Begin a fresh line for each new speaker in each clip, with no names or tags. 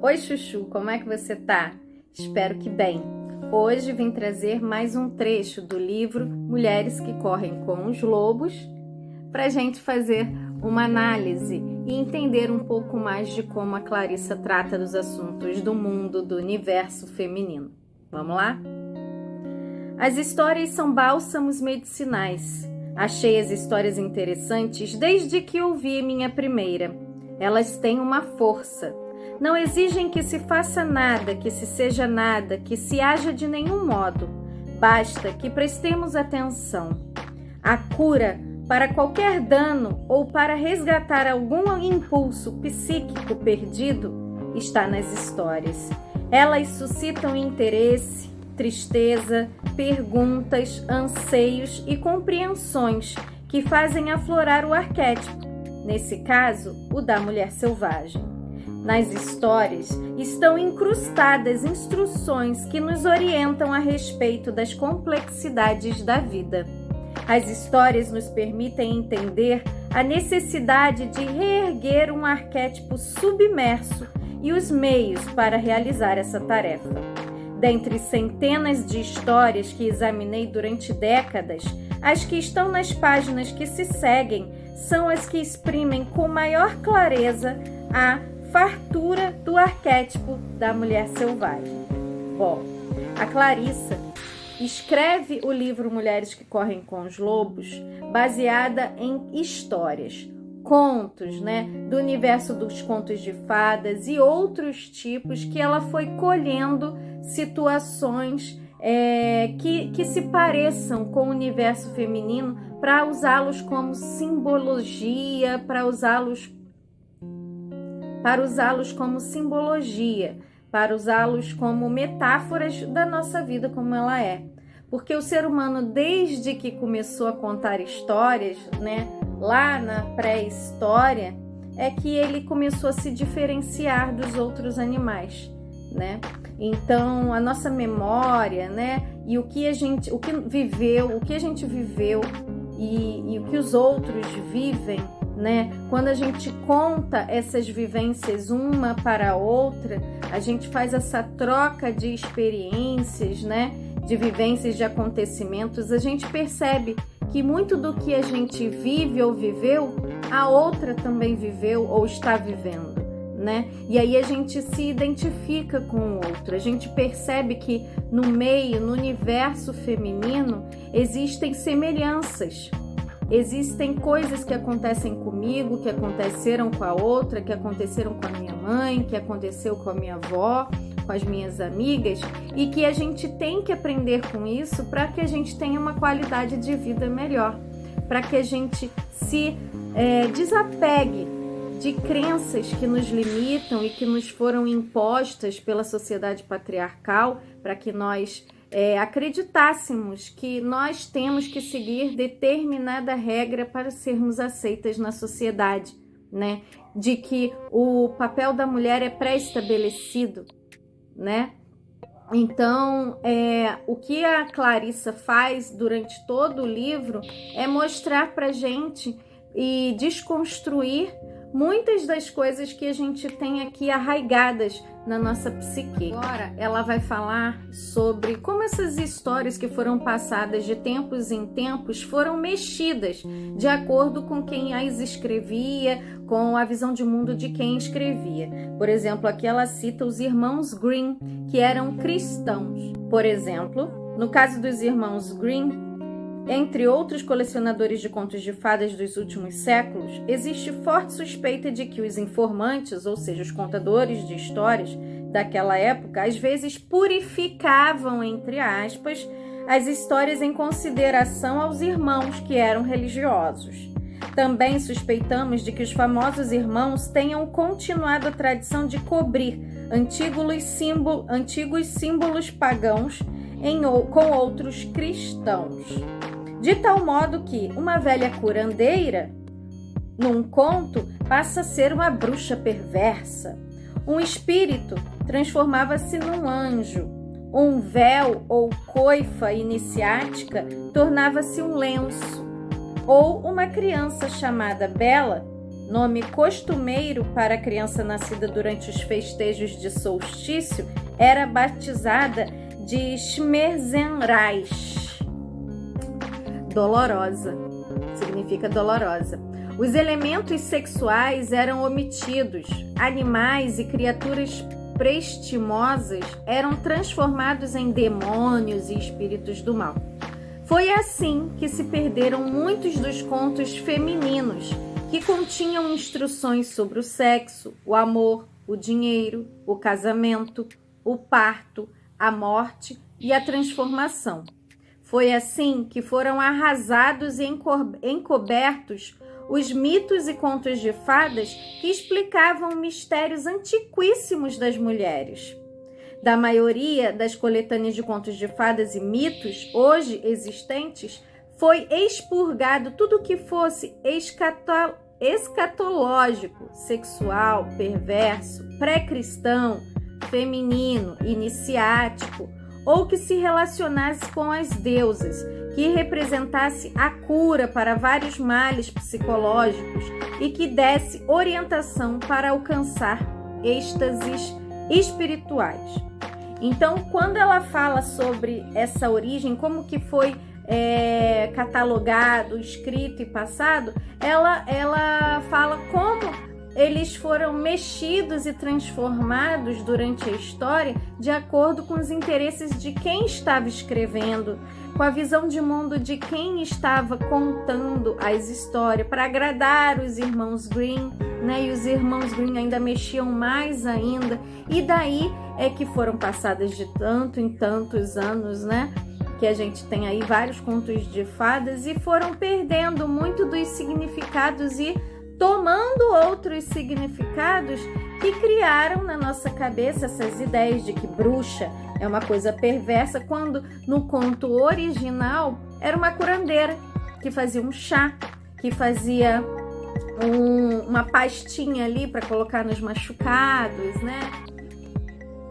Oi, Chuchu, como é que você tá? Espero que bem. Hoje vim trazer mais um trecho do livro Mulheres que Correm com os Lobos para a gente fazer uma análise e entender um pouco mais de como a Clarissa trata dos assuntos do mundo, do universo feminino. Vamos lá? As histórias são bálsamos medicinais. Achei as histórias interessantes desde que ouvi minha primeira. Elas têm uma força. Não exigem que se faça nada, que se seja nada, que se haja de nenhum modo. Basta que prestemos atenção. A cura para qualquer dano ou para resgatar algum impulso psíquico perdido está nas histórias. Elas suscitam interesse, tristeza, perguntas, anseios e compreensões que fazem aflorar o arquétipo, nesse caso, o da mulher selvagem. Nas histórias estão incrustadas instruções que nos orientam a respeito das complexidades da vida. As histórias nos permitem entender a necessidade de reerguer um arquétipo submerso e os meios para realizar essa tarefa. Dentre centenas de histórias que examinei durante décadas, as que estão nas páginas que se seguem são as que exprimem com maior clareza a fartura do arquétipo da mulher selvagem. Bom, a Clarissa escreve o livro Mulheres que Correm com os Lobos baseada em histórias, contos, do universo dos contos de fadas e outros tipos que ela foi colhendo situações que se pareçam com o universo feminino para usá-los como simbologia, para usá-los como simbologia, para usá-los como metáforas da nossa vida como ela é. Porque o ser humano, desde que começou a contar histórias, lá na pré-história, é que ele começou a se diferenciar dos outros animais, Então, a nossa memória, e o que a gente viveu e o que os outros vivem, quando a gente conta essas vivências uma para a outra, a gente faz essa troca de experiências, de vivências, de acontecimentos, a gente percebe que muito do que a gente vive ou viveu, a outra também viveu ou está vivendo, E aí a gente se identifica com o outro, a gente percebe que no meio, no universo feminino, existem semelhanças. Existem coisas que acontecem comigo, que aconteceram com a outra, que aconteceram com a minha mãe, que aconteceu com a minha avó, com as minhas amigas, e que a gente tem que aprender com isso para que a gente tenha uma qualidade de vida melhor, para que a gente se desapegue de crenças que nos limitam e que nos foram impostas pela sociedade patriarcal, para que nós acreditássemos que nós temos que seguir determinada regra para sermos aceitas na sociedade, De que o papel da mulher é pré-estabelecido, Então, o que a Clarissa faz durante todo o livro é mostrar pra gente e desconstruir muitas das coisas que a gente tem aqui arraigadas na nossa psique. Agora ela vai falar sobre como essas histórias que foram passadas de tempos em tempos foram mexidas de acordo com quem as escrevia, com a visão de mundo de quem escrevia. Por exemplo, aqui ela cita os irmãos Grimm, que eram cristãos. Por exemplo, no caso dos irmãos Grimm, entre outros colecionadores de contos de fadas dos últimos séculos, existe forte suspeita de que os informantes, ou seja, os contadores de histórias daquela época, às vezes purificavam, entre aspas, as histórias em consideração aos irmãos que eram religiosos. Também suspeitamos de que os famosos irmãos tenham continuado a tradição de cobrir antigos símbolos pagãos com outros cristãos. De tal modo que uma velha curandeira, num conto, passa a ser uma bruxa perversa. Um espírito transformava-se num anjo. Um véu ou coifa iniciática tornava-se um lenço. Ou uma criança chamada Bela nome costumeiro para a criança nascida durante os festejos de solstício, era batizada de Schmerzenreich. Dolorosa, significa dolorosa. Os elementos sexuais eram omitidos, animais e criaturas prestimosas eram transformados em demônios e espíritos do mal. Foi assim que se perderam muitos dos contos femininos, que continham instruções sobre o sexo, o amor, o dinheiro, o casamento, o parto, a morte e a transformação. Foi assim que foram arrasados e encobertos os mitos e contos de fadas que explicavam mistérios antiquíssimos das mulheres. Da maioria das coletâneas de contos de fadas e mitos hoje existentes, foi expurgado tudo o que fosse escatológico, sexual, perverso, pré-cristão, feminino, iniciático, ou que se relacionasse com as deusas, que representasse a cura para vários males psicológicos e que desse orientação para alcançar êxtases espirituais. Então, quando ela fala sobre essa origem, como que foi catalogado, escrito e passado, ela fala como eles foram mexidos e transformados durante a história de acordo com os interesses de quem estava escrevendo, com a visão de mundo de quem estava contando as histórias, para agradar os irmãos Grimm, né? E os irmãos Grimm ainda mexiam mais ainda, e daí é que foram passadas de tanto em tantos anos, né? Que a gente tem aí vários contos de fadas e foram perdendo muito dos significados e tomando outros significados que criaram na nossa cabeça essas ideias de que bruxa é uma coisa perversa, quando no conto original era uma curandeira que fazia um chá, que fazia uma pastinha ali para colocar nos machucados, né?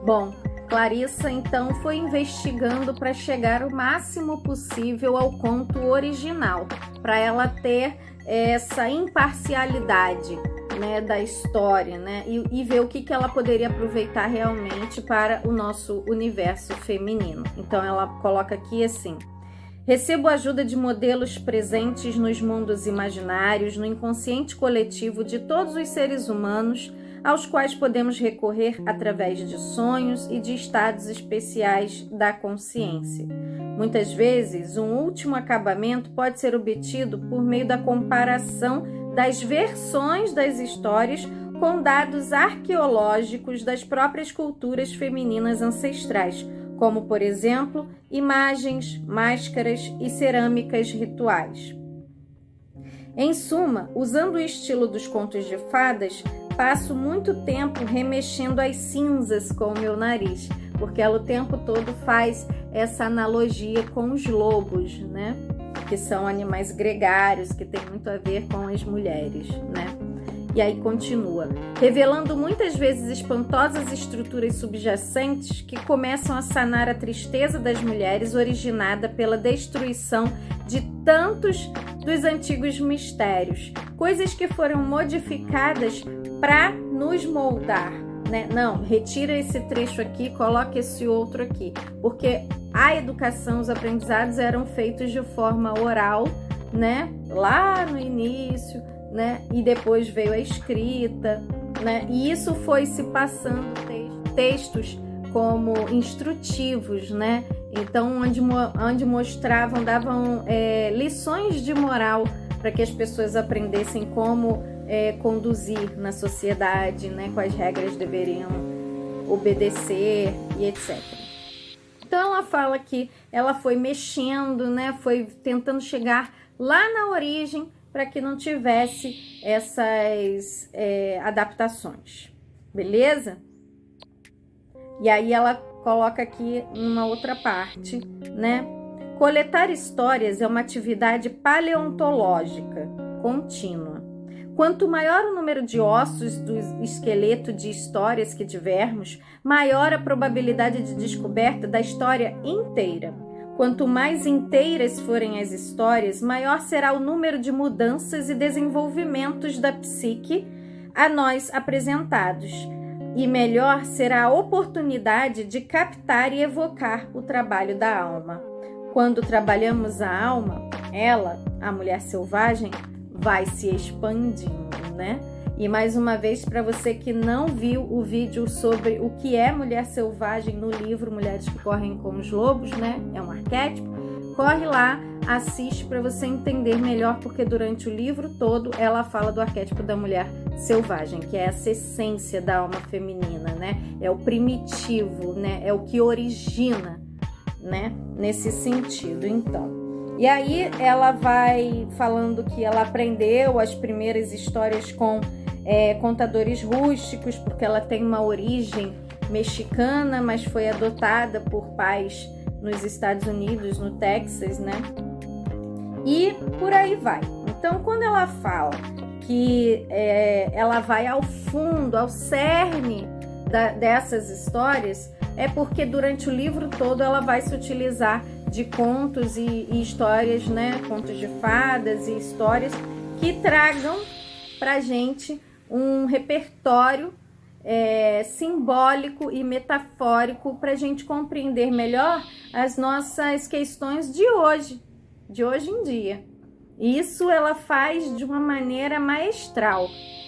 Bom, Clarissa então foi investigando para chegar o máximo possível ao conto original, para ela ter essa imparcialidade, né, da história, né, e ver o que ela poderia aproveitar realmente para o nosso universo feminino. Então ela coloca aqui assim: recebo a ajuda de modelos presentes nos mundos imaginários, no inconsciente coletivo de todos os seres humanos, aos quais podemos recorrer através de sonhos e de estados especiais da consciência. Muitas vezes, um último acabamento pode ser obtido por meio da comparação das versões das histórias com dados arqueológicos das próprias culturas femininas ancestrais, como, por exemplo, imagens, máscaras e cerâmicas rituais. Em suma, usando o estilo dos contos de fadas, passo muito tempo remexendo as cinzas com o meu nariz, porque ela o tempo todo faz essa analogia com os lobos, né? Que são animais gregários, que tem muito a ver com as mulheres, né? E aí continua, revelando muitas vezes espantosas estruturas subjacentes que começam a sanar a tristeza das mulheres originada pela destruição de tantos dos antigos mistérios, coisas que foram modificadas para nos moldar, né? Não, retira esse trecho aqui, coloca esse outro aqui, porque a educação, os aprendizados eram feitos de forma oral, né? Lá no início, né? E depois veio a escrita, né? E isso foi se passando textos como instrutivos, né? Então, onde mostravam, davam lições de moral para que as pessoas aprendessem como conduzir na sociedade, né? Quais regras deveriam obedecer e etc. Então, ela fala que ela foi mexendo, né? Foi tentando chegar lá na origem para que não tivesse essas adaptações, beleza? E aí ela coloca aqui numa outra parte, né? Coletar histórias é uma atividade paleontológica contínua. Quanto maior o número de ossos do esqueleto de histórias que tivermos, maior a probabilidade de descoberta da história inteira. Quanto mais inteiras forem as histórias, maior será o número de mudanças e desenvolvimentos da psique a nós apresentados, e melhor será a oportunidade de captar e evocar o trabalho da alma. Quando trabalhamos a alma, ela, a mulher selvagem, vai se expandindo, né? E mais uma vez, para você que não viu o vídeo sobre o que é mulher selvagem no livro Mulheres que Correm com os Lobos, né? É um arquétipo. Corre lá, assiste para você entender melhor, porque durante o livro todo ela fala do arquétipo da mulher selvagem, que é essa essência da alma feminina, né? É o primitivo, né? É o que origina, né? Nesse sentido, então. E aí ela vai falando que ela aprendeu as primeiras histórias com contadores rústicos, porque ela tem uma origem mexicana, mas foi adotada por pais nos Estados Unidos, no Texas, né? E por aí vai. Então, quando ela fala que ela vai ao fundo, ao cerne dessas histórias, é porque durante o livro todo ela vai se utilizar de contos e histórias, né? Contos de fadas e histórias que tragam pra gente um repertório simbólico e metafórico para a gente compreender melhor as nossas questões de hoje em dia. Isso ela faz de uma maneira maestral.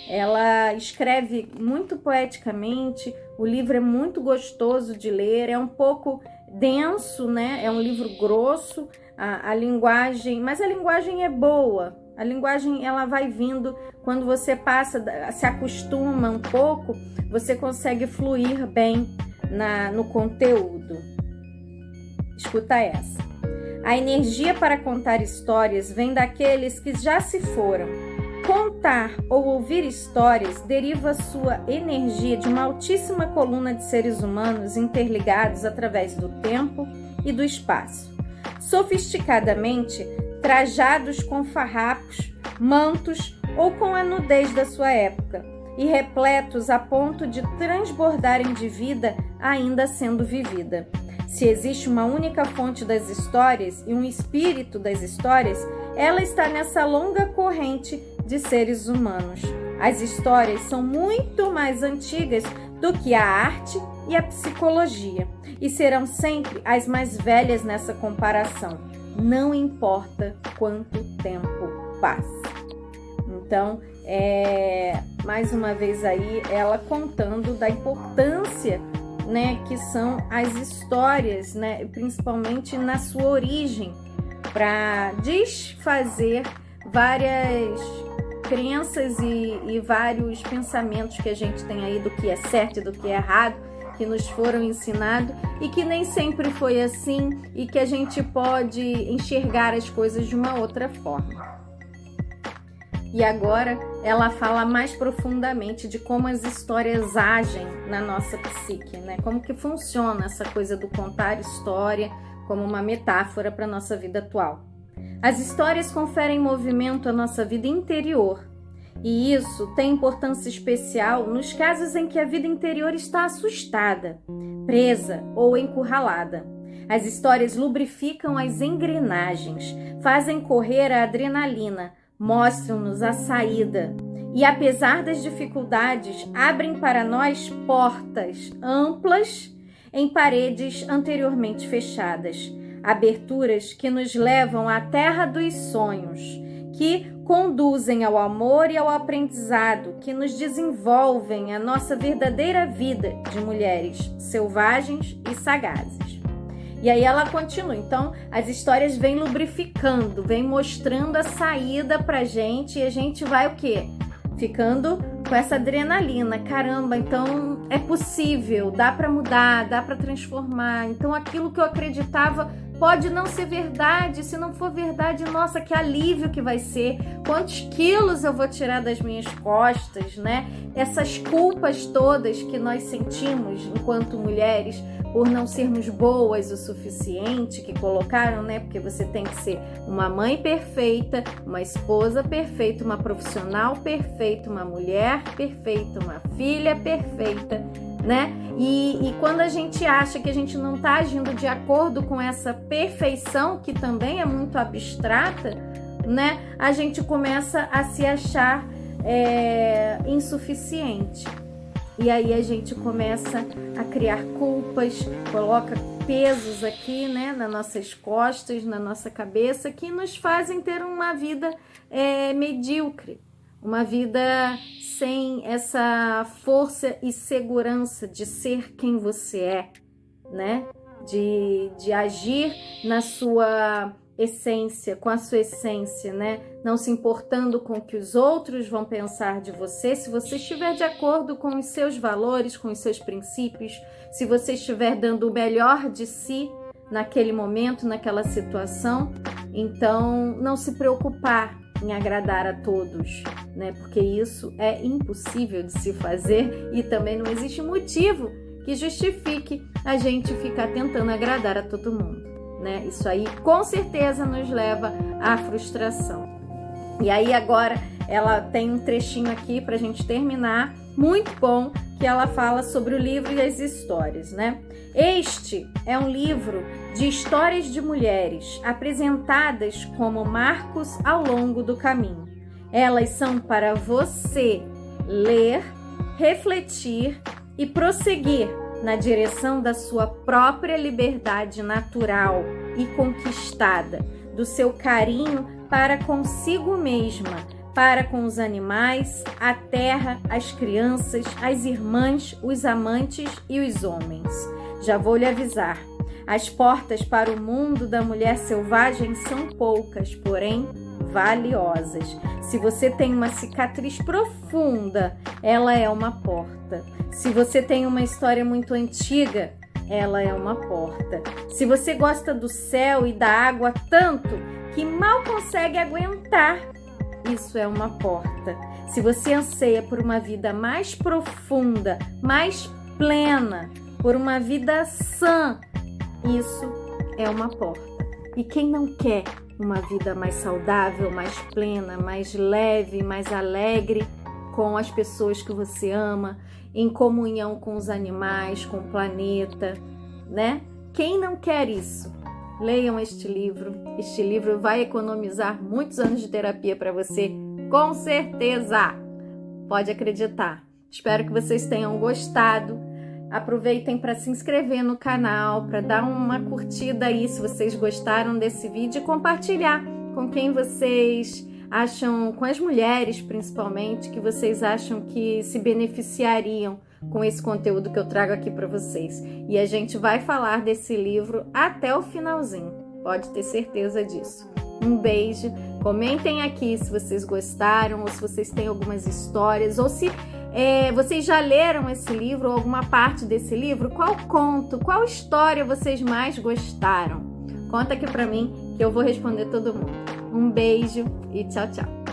Ela escreve muito poeticamente, o livro é muito gostoso de ler, é um pouco denso, né? É um livro grosso, a linguagem, mas a linguagem é boa. A linguagem ela vai vindo, quando você se acostuma um pouco, você consegue fluir bem no conteúdo. Escuta essa. A energia para contar histórias vem daqueles que já se foram. Contar ou ouvir histórias deriva sua energia de uma altíssima coluna de seres humanos interligados através do tempo e do espaço. Sofisticadamente, trajados com farrapos, mantos ou com a nudez da sua época, e repletos a ponto de transbordarem de vida ainda sendo vivida. Se existe uma única fonte das histórias e um espírito das histórias, ela está nessa longa corrente de seres humanos. As histórias são muito mais antigas do que a arte e a psicologia, e serão sempre as mais velhas nessa comparação. Não importa quanto tempo passe. Então, mais uma vez aí, ela contando da importância, né, que são as histórias, né, principalmente na sua origem, para desfazer várias crenças e vários pensamentos que a gente tem aí do que é certo e do que é errado, que nos foram ensinados e que nem sempre foi assim e que a gente pode enxergar as coisas de uma outra forma. E agora ela fala mais profundamente de como as histórias agem na nossa psique, né? Como que funciona essa coisa do contar história como uma metáfora para a nossa vida atual. As histórias conferem movimento à nossa vida interior, e isso tem importância especial nos casos em que a vida interior está assustada, presa ou encurralada. As histórias lubrificam as engrenagens, fazem correr a adrenalina, mostram-nos a saída e, apesar das dificuldades, abrem para nós portas amplas em paredes anteriormente fechadas, aberturas que nos levam à terra dos sonhos, que conduzem ao amor e ao aprendizado, que nos desenvolvem a nossa verdadeira vida de mulheres selvagens e sagazes. E aí ela continua, então as histórias vêm lubrificando, vêm mostrando a saída pra gente, e a gente vai o quê? Ficando com essa adrenalina, caramba, então é possível, dá pra mudar, dá pra transformar, então aquilo que eu acreditava pode não ser verdade, se não for verdade, nossa, que alívio que vai ser, quantos quilos eu vou tirar das minhas costas, né? Essas culpas todas que nós sentimos enquanto mulheres por não sermos boas o suficiente, que colocaram, né? Porque você tem que ser uma mãe perfeita, uma esposa perfeita, uma profissional perfeita, uma mulher perfeita, uma filha perfeita, né? E quando a gente acha que a gente não está agindo de acordo com essa perfeição, que também é muito abstrata, né? A gente começa a se achar insuficiente. E aí a gente começa a criar culpas, coloca pesos aqui, né, nas nossas costas, na nossa cabeça, que nos fazem ter uma vida medíocre, uma vida sem essa força e segurança de ser quem você é, né? De agir na sua essência, com a sua essência, né? Não se importando com o que os outros vão pensar de você, se você estiver de acordo com os seus valores, com os seus princípios, se você estiver dando o melhor de si naquele momento, naquela situação, então não se preocupar em agradar a todos, né? Porque isso é impossível de se fazer e também não existe motivo que justifique a gente ficar tentando agradar a todo mundo, né? Isso aí com certeza nos leva à frustração. E aí agora ela tem um trechinho aqui para a gente terminar, muito bom, que ela fala sobre o livro e as histórias, né? Este é um livro de histórias de mulheres apresentadas como marcos ao longo do caminho. Elas são para você ler, refletir e prosseguir na direção da sua própria liberdade natural e conquistada, do seu carinho para consigo mesma, para com os animais, a terra, as crianças, as irmãs, os amantes e os homens. Já vou lhe avisar, as portas para o mundo da mulher selvagem são poucas, porém valiosas. Se você tem uma cicatriz profunda, ela é uma porta. Se você tem uma história muito antiga, ela é uma porta. Se você gosta do céu e da água tanto que mal consegue aguentar, isso é uma porta. Se você anseia por uma vida mais profunda, mais plena, por uma vida sã, isso é uma porta. E quem não quer uma vida mais saudável, mais plena, mais leve, mais alegre, com as pessoas que você ama, em comunhão com os animais, com o planeta, né? Quem não quer isso? Leiam este livro. Este livro vai economizar muitos anos de terapia para você, com certeza. Pode acreditar. Espero que vocês tenham gostado. Aproveitem para se inscrever no canal, para dar uma curtida aí se vocês gostaram desse vídeo e compartilhar com quem vocês acham, com as mulheres principalmente, que vocês acham que se beneficiariam com esse conteúdo que eu trago aqui para vocês. E a gente vai falar desse livro até o finalzinho, pode ter certeza disso. Um beijo, comentem aqui se vocês gostaram ou se vocês têm algumas histórias ou se vocês já leram esse livro ou alguma parte desse livro. Qual conto, qual história vocês mais gostaram? Conta aqui pra mim que eu vou responder todo mundo. Um beijo e tchau, tchau!